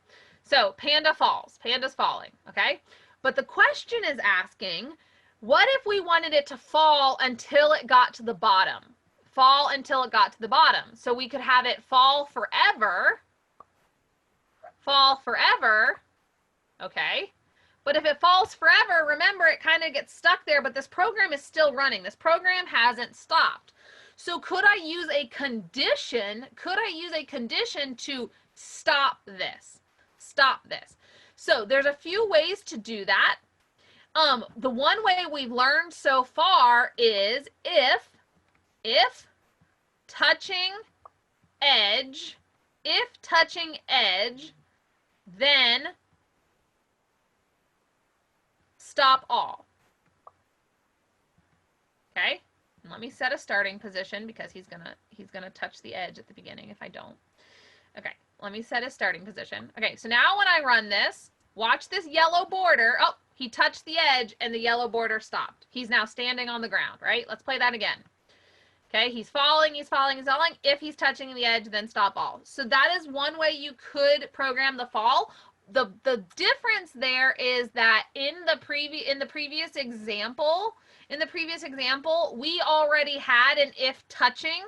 so panda falls. Panda's falling. Okay, but the question is asking, what if we wanted it to fall until it got to the bottom? Fall until it got to the bottom. So we could have it fall forever. Fall forever, okay? But if it falls forever, remember it kind of gets stuck there, but this program is still running. This program hasn't stopped. So could I use a condition? Could I use a condition to stop this? Stop this. So there's a few ways to do that. The one way we've learned so far is if touching edge, then stop all. Okay, and let me set a starting position because he's gonna touch the edge at the beginning if I don't. Okay, let me set a starting position. Okay, so now when I run this, watch this yellow border. Oh, he touched the edge and the yellow border stopped. He's now standing on the ground, right? Let's play that again. Okay, he's falling, he's falling, he's falling. If he's touching the edge, then stop all. So that is one way you could program the fall. The difference there is that in the previous example, we already had an if touching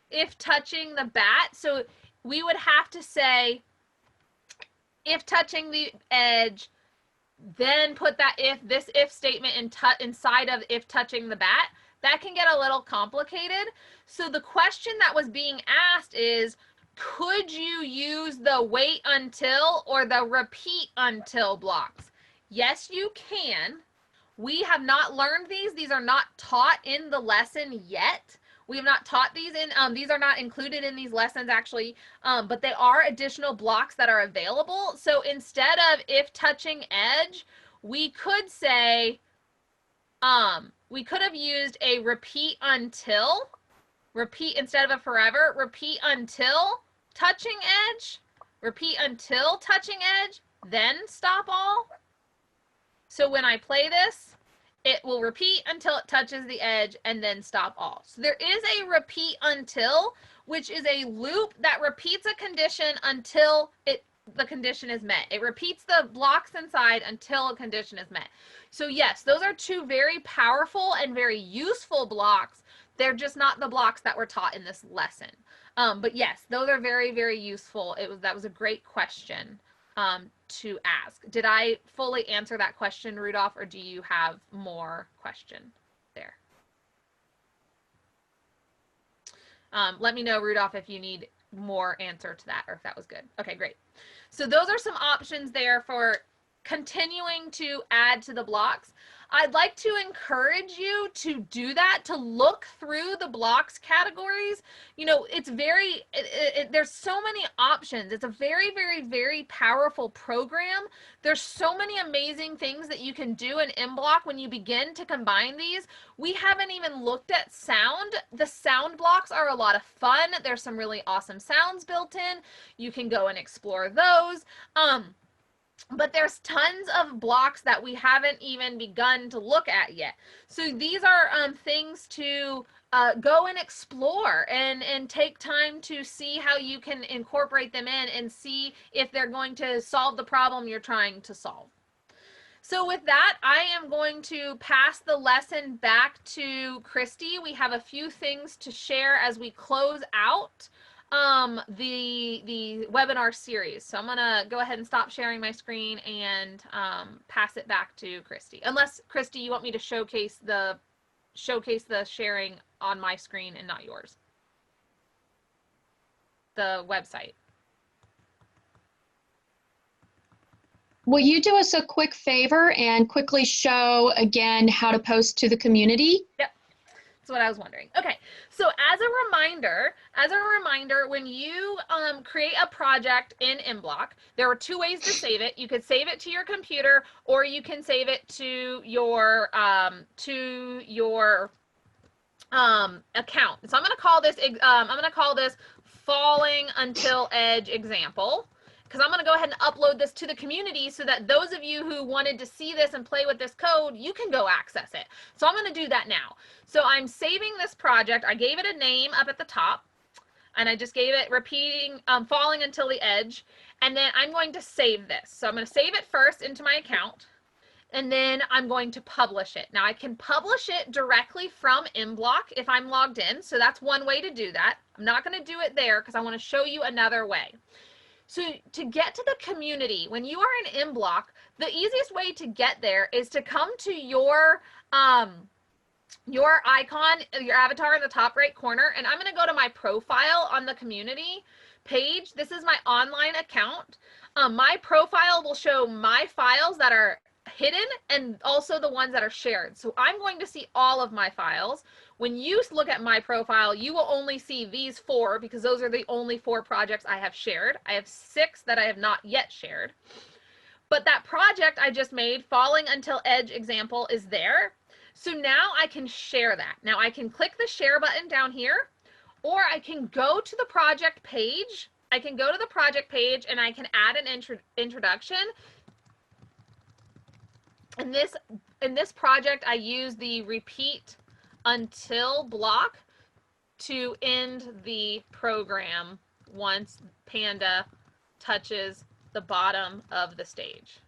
the bat. So we would have to say if touching the edge, then put that this if statement inside of if touching the bat. That can get a little complicated. So the question that was being asked is, could you use the wait until or the repeat until blocks? Yes, you can. We have not learned these. These are not taught in the lesson yet. We have not taught these in, these are not included in these lessons actually, but they are additional blocks that are available. So instead of if touching edge, we could say, we could have used a repeat until, repeat instead of a forever, repeat until touching edge, repeat until touching edge, then stop all. So when I play this, it will repeat until it touches the edge and then stop all. So there is a repeat until, which is a loop that repeats a condition until the condition is met. It repeats the blocks inside until a condition is met. So yes, those are two very powerful and very useful blocks. They're just not the blocks that were taught in this lesson. But yes, those are very, very useful. That was a great question. to ask. Did I fully answer that question, Rudolph, or do you have more question there? Let me know, Rudolph, if you need more answer to that or if that was good. Okay, great. So those are some options there for continuing to add to the blocks. I'd like to encourage you to do that, to look through the blocks categories. You know, it's very, there's so many options. It's a very, very, very powerful program. There's so many amazing things that you can do in MBlock when you begin to combine these. We haven't even looked at sound. The sound blocks are a lot of fun. There's some really awesome sounds built in. You can go and explore those. But there's tons of blocks that we haven't even begun to look at yet. So these are things to go and explore and take time to see how you can incorporate them in and see if they're going to solve the problem you're trying to solve. So with that, I am going to pass the lesson back to Christy. We have a few things to share as we close out the webinar series. So I'm gonna go ahead and stop sharing my screen and pass it back to Christy. Unless, Christy, you want me to showcase the sharing on my screen and not yours. The website. Will you do us a quick favor and quickly show again how to post to the community? Yep. That's what I was wondering. Okay, so as a reminder, when you create a project in MBlock, there are two ways to save it. You could save it to your computer, or you can save it to your account. So I'm going to call this falling until edge example, because I'm going to go ahead and upload this to the community so that those of you who wanted to see this and play with this code, you can go access it. So I'm going to do that now. So I'm saving this project. I gave it a name up at the top, and I just gave it falling until the edge, and then I'm going to save this. So I'm going to save it first into my account, and then I'm going to publish it. Now I can publish it directly from MBlock if I'm logged in. So that's one way to do that. I'm not going to do it there because I want to show you another way. So to get to the community, when you are in MBlock, the easiest way to get there is to come to your icon, your avatar in the top right corner, and I'm going to go to my profile on the community page. This is my online account. My profile will show my files that are hidden and also the ones that are shared. So I'm going to see all of my files. When you look at my profile, you will only see these 4 because those are the only 4 projects I have shared. I have 6 that I have not yet shared. But that project I just made, falling until edge example, is there. So now I can share that. Now I can click the share button down here, or I can go to the project page. I can go to the project page and I can add an introduction. In this project, I use the repeat until block to end the program once Panda touches the bottom of the stage.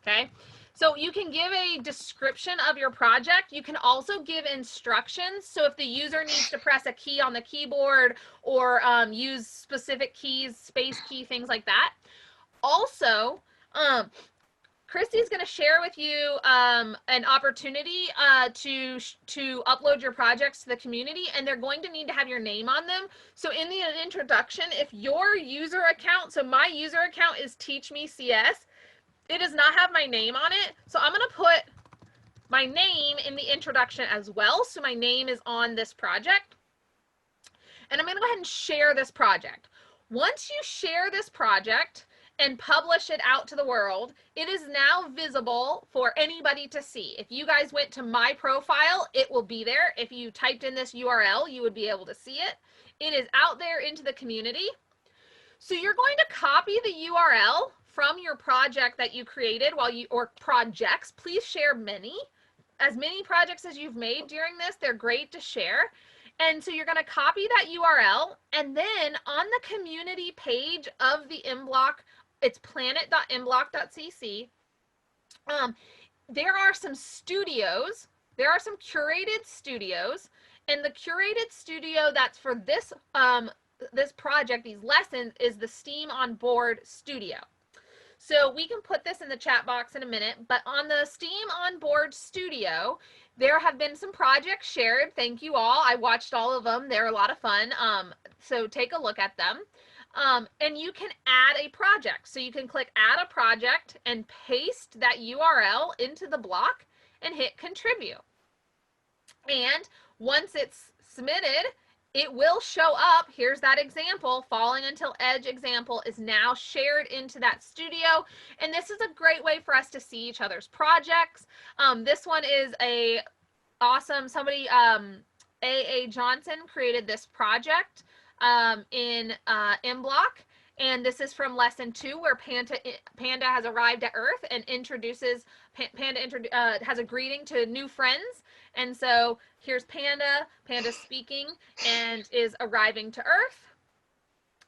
Okay, so you can give a description of your project. You can also give instructions. So if the user needs to press a key on the keyboard or use specific keys, space key, things like that. Also, Christy's going to share with you an opportunity to upload your projects to the community, and they're going to need to have your name on them. So in the introduction, if your user account, so my user account is Teach Me CS, it does not have my name on it. So I'm going to put my name in the introduction as well. So my name is on this project. And I'm going to go ahead and share this project. Once you share this project and publish it out to the world, it is now visible for anybody to see. If you guys went to my profile, it will be there. If you typed in this URL, you would be able to see it. It is out there into the community. So you're going to copy the URL from your project that you created or projects. Please share as many projects as you've made during this. They're great to share. And so you're going to copy that URL, and then on the community page of the MBlock, it's planet.mblock.cc. There are some studios. There are some curated studios, and the curated studio that's for this this project, these lessons, is the STEAM on Board Studio. So we can put this in the chat box in a minute, but on the STEAM on Board Studio, there have been some projects shared. Thank you all. I watched all of them. They're a lot of fun. So take a look at them. And you can add a project. So you can click add a project and paste that URL into the block and hit contribute. And once it's submitted, it will show up. Here's that example. Falling Until Edge example is now shared into that studio. And this is a great way for us to see each other's projects. This one is a awesome, somebody, A.A. Johnson created this project in makeblock. And this is from lesson 2, where Panda has arrived at Earth and introduces, has a greeting to new friends. And so here's Panda. Panda's speaking and is arriving to Earth.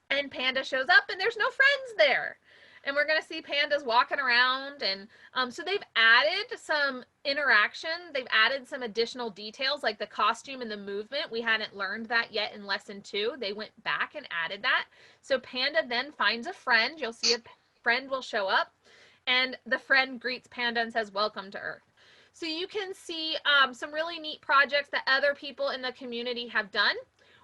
And Panda shows up and there's no friends there. And we're going to see pandas walking around. And so they've added some interaction. They've added some additional details like the costume and the movement. We hadn't learned that yet in lesson 2. They went back and added that. So Panda then finds a friend. You'll see a friend will show up. And the friend greets Panda and says, "Welcome to Earth." So you can see some really neat projects that other people in the community have done.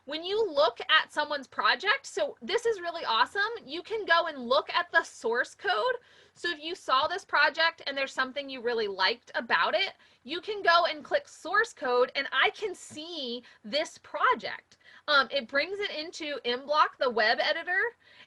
When you look at someone's project, so this is really awesome, you can go and look at the source code. So if you saw this project and there's something you really liked about it, you can go and click source code and I can see this project. It brings it into makeblock, the web editor,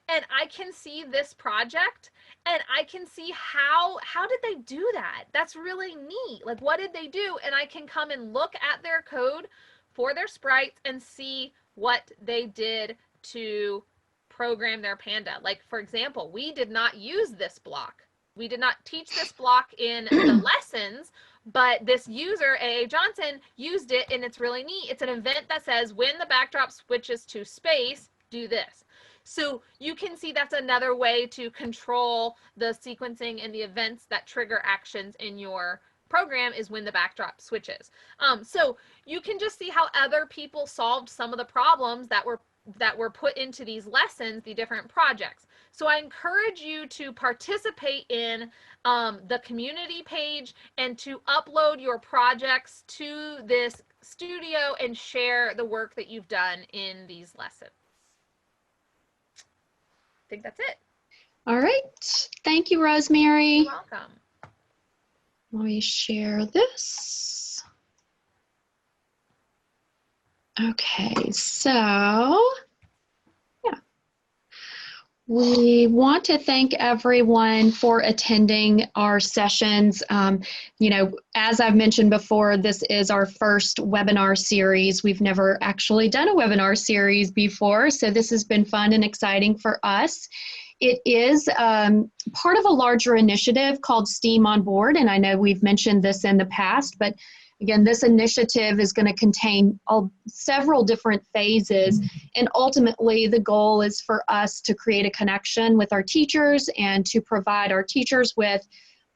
and I can see this project and I can see how did they do that? That's really neat. Like, what did they do? And I can come and look at their code for their sprites and see what they did to program their panda. Like, for example, we did not use this block. We did not teach this block in the lessons, but this user, A.A. Johnson, used it, and it's really neat. It's an event that says, when the backdrop switches to space, do this. So you can see that's another way to control the sequencing and the events that trigger actions in your program, is when the backdrop switches. So you can just see how other people solved some of the problems that were put into these lessons, the different projects. So I encourage you to participate in the community page and to upload your projects to this studio and share the work that you've done in these lessons. I think that's it. All right. Thank you, Rosemary. You're welcome. Let me share this. Okay, so yeah. We want to thank everyone for attending our sessions. You know, as I've mentioned before, this is our first webinar series. We've never actually done a webinar series before, so this has been fun and exciting for us. It is part of a larger initiative called STEAM on Board, and I know we've mentioned this in the past, but again, this initiative is going to contain several different phases, and ultimately the goal is for us to create a connection with our teachers and to provide our teachers with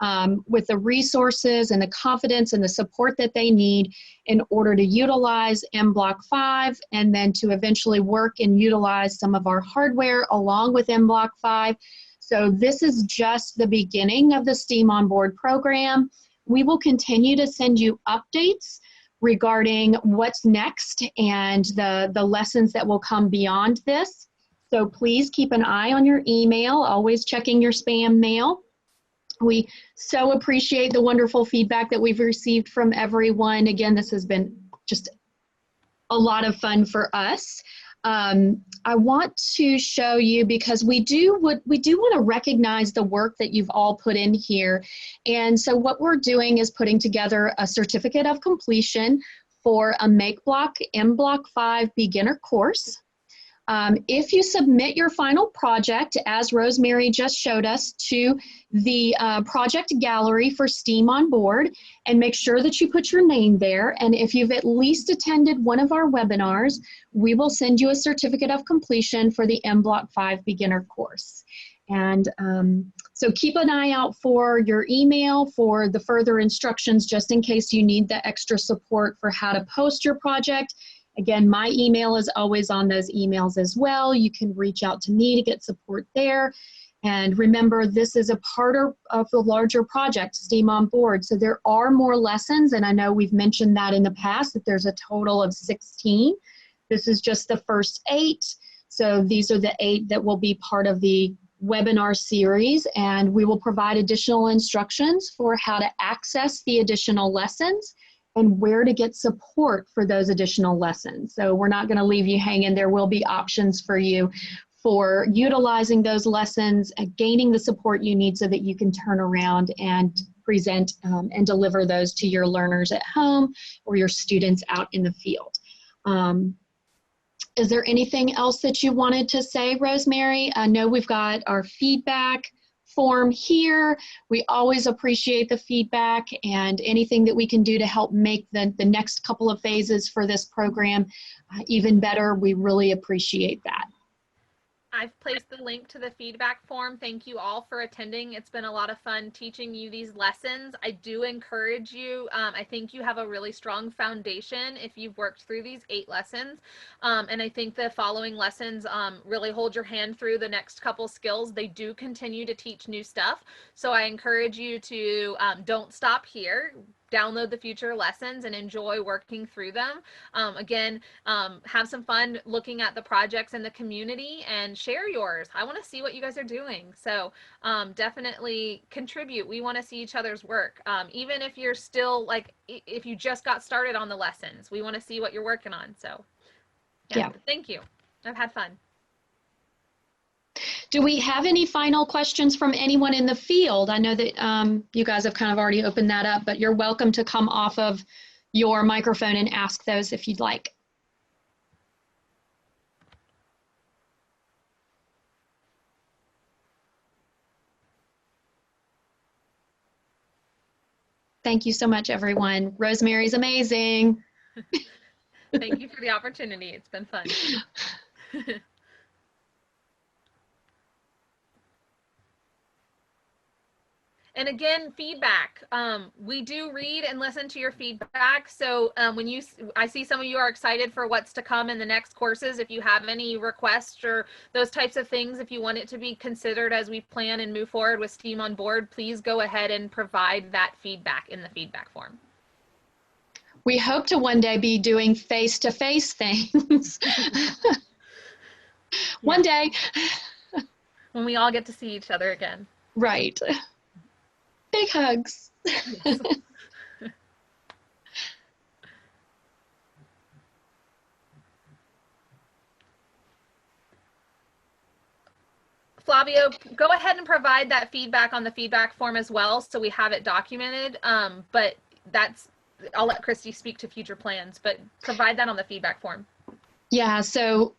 the resources and the confidence and the support that they need in order to utilize makeblock 5, and then to eventually work and utilize some of our hardware along with makeblock 5. So this is just the beginning of the STEAM on Board program. We will continue to send you updates regarding what's next and the lessons that will come beyond this. So please keep an eye on your email, always checking your spam mail. We so appreciate the wonderful feedback that we've received from everyone. Again, this has been just a lot of fun for us. I want to show you, because we do want to recognize the work that you've all put in here. And so what we're doing is putting together a certificate of completion for a makeblock 5 beginner course. If you submit your final project, as Rosemary just showed us, to the project gallery for STEAM on Board, and make sure that you put your name there, and if you've at least attended one of our webinars, we will send you a certificate of completion for the makeblock 5 beginner course. And so keep an eye out for your email for the further instructions, just in case you need the extra support for how to post your project Again, my email is always on those emails as well. You can reach out to me to get support there. And remember, this is a part of the larger project, STEAM on Board. So there are more lessons, and I know we've mentioned that in the past, that there's a total of 16. This is just the first 8. So these are the 8 that will be part of the webinar series, and we will provide additional instructions for how to access the additional lessons and where to get support for those additional lessons. So we're not going to leave you hanging. There will be options for you for utilizing those lessons and gaining the support you need so that you can turn around and present and deliver those to your learners at home or your students out in the field. Is there anything else that you wanted to say, Rosemary? I know we've got our feedback form here. We always appreciate the feedback, and anything that we can do to help make the next couple of phases for this program even better, we really appreciate that. I've placed the link to the feedback form. Thank you all for attending. It's been a lot of fun teaching you these lessons. I do encourage you. I think you have a really strong foundation if you've worked through these 8 lessons. And I think the following lessons really hold your hand through the next couple skills. They do continue to teach new stuff. So I encourage you to don't stop here. Download the future lessons and enjoy working through them. Again, have some fun looking at the projects in the community and share yours. I want to see what you guys are doing. So definitely contribute. We want to see each other's work. Even if you're still if you just got started on the lessons, we want to see what you're working on. So yeah. Thank you. I've had fun. Do we have any final questions from anyone in the field? I know that you guys have kind of already opened that up, but you're welcome to come off of your microphone and ask those if you'd like. Thank you so much, everyone. Rosemary's amazing. Thank you for the opportunity. It's been fun. And again, feedback. We do read and listen to your feedback. So when I see some of you are excited for what's to come in the next courses. If you have any requests or those types of things, if you want it to be considered as we plan and move forward with STEAM on Board, please go ahead and provide that feedback in the feedback form. We hope to one day be doing face-to-face things. One day. When we all get to see each other again. Right. Big hugs. Yes. Flavio, go ahead and provide that feedback on the feedback form as well, so we have it documented. But I'll let Christy speak to future plans, but provide that on the feedback form. Yeah, so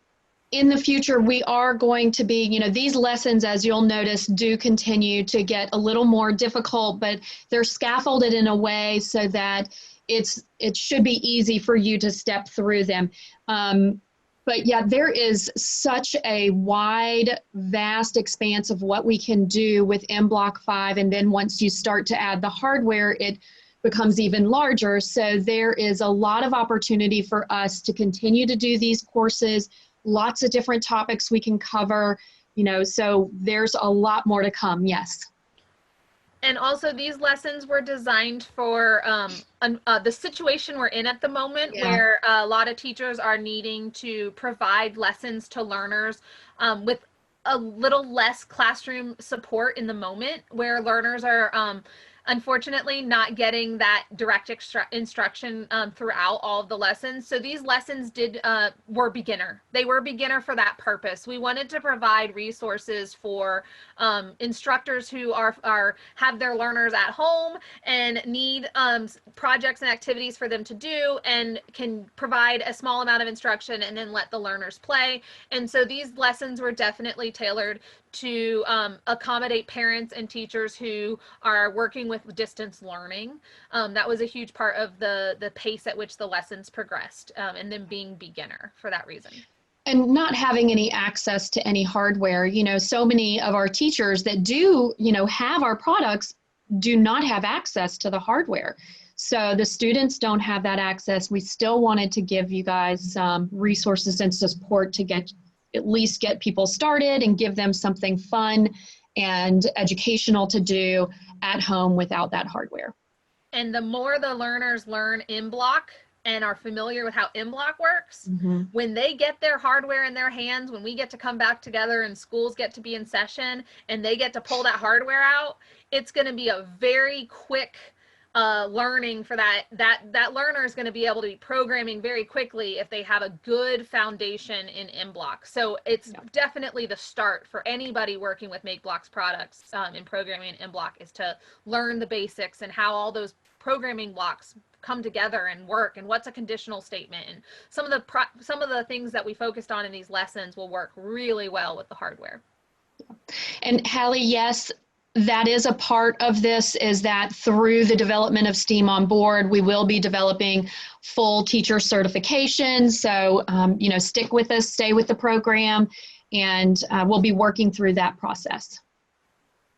in the future, we are going to be, these lessons, as you'll notice, do continue to get a little more difficult, but they're scaffolded in a way so that it should be easy for you to step through them. But yeah, there is such a wide, vast expanse of what we can do with MBlock 5, and then once you start to add the hardware, it becomes even larger. So there is a lot of opportunity for us to continue to do these courses. Lots of different topics we can cover, so there's a lot more to come, yes. And also these lessons were designed for the situation we're in at the moment, where a lot of teachers are needing to provide lessons to learners with a little less classroom support in the moment, where learners are unfortunately not getting that direct instruction throughout all of the lessons. So these lessons were beginner. They were beginner for that purpose. We wanted to provide resources for instructors who have their learners at home and need projects and activities for them to do, and can provide a small amount of instruction and then let the learners play. And so these lessons were definitely tailored to accommodate parents and teachers who are working with distance learning. That was a huge part of the pace at which the lessons progressed, and them being beginner for that reason. And not having any access to any hardware, so many of our teachers that do, have our products do not have access to the hardware. So the students don't have that access. We still wanted to give you guys some resources and support to at least get people started and give them something fun and educational to do at home without that hardware. And the more the learners learn MBlock and are familiar with how MBlock works, when they get their hardware in their hands, when we get to come back together and schools get to be in session and they get to pull that hardware out, it's going to be a very quick learning for that learner is going to be able to be programming very quickly if they have a good foundation in MBlock. So it's definitely the start for anybody working with MakeBlock's products in programming in MBlock, is to learn the basics and how all those programming blocks come together and work, and what's a conditional statement, and some of the things that we focused on in these lessons will work really well with the hardware. And Hallie, yes, that is a part of this, is that through the development of STEAM on Board, we will be developing full teacher certification. So, you know, stick with us, stay with the program, and we'll be working through that process.